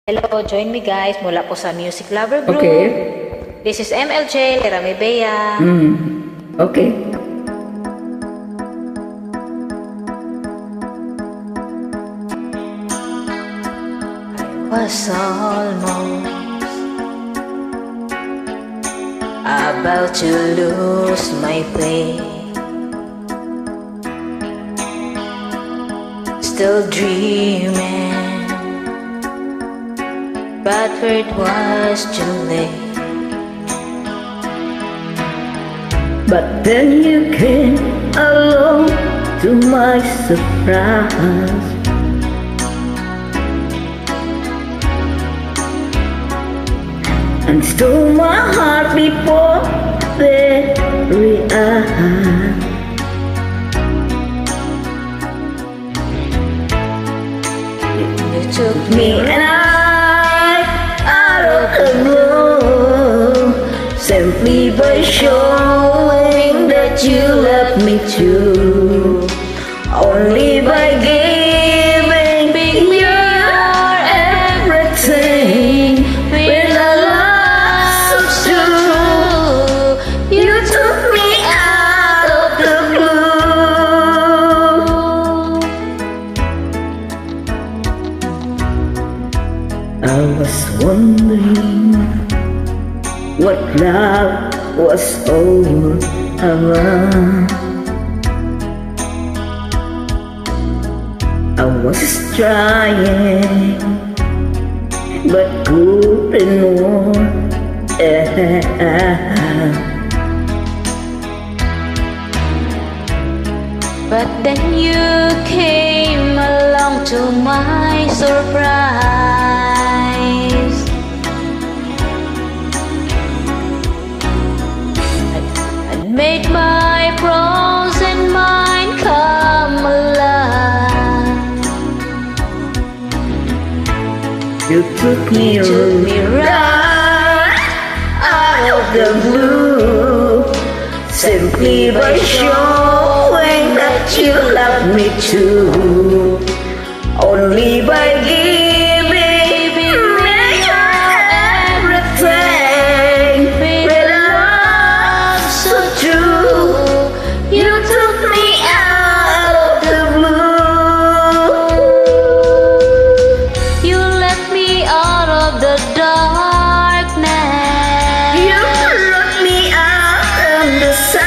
Hello, join me guys mula po sa Music Lover Group. Okay. This is MLJ, Rami Bea. Okay. Was almost about to lose my faith. Still dreaming, but it was too late. But then you came along, to my surprise, and stole my heart before very eyes. You took Me and I, out of the blue, simply by showing that you love me too, only by giving me your everything, with a love so true. You took me out of the blue. I was wondering what love was all about. I was trying, but couldn't want it. But then you came along, to my surprise. And made my frozen mind come alive. You took me right out of the blue, simply by showing that you love me too, only by giving me your everything, with a love so true. You took me out of the blue. You let me out of the darkness. You brought me out of the sun.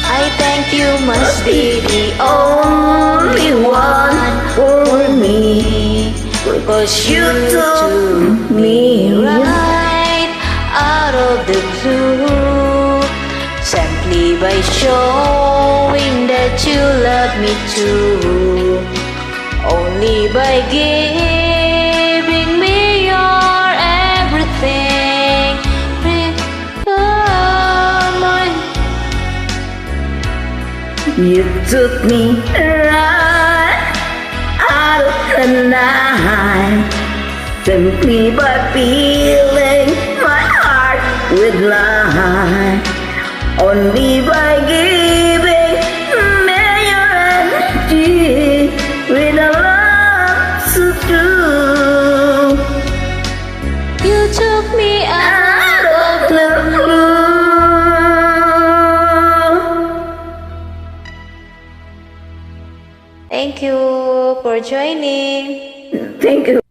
I think you must be the Only one for me, cause you took me right out of the blue, simply by showing that you love me too, only by giving me your everything. You took me right out of the night, simply by filling my heart with light, only by giving me your energy, with a love so true. You took me Out of the blue. Thank you for joining. Thank you.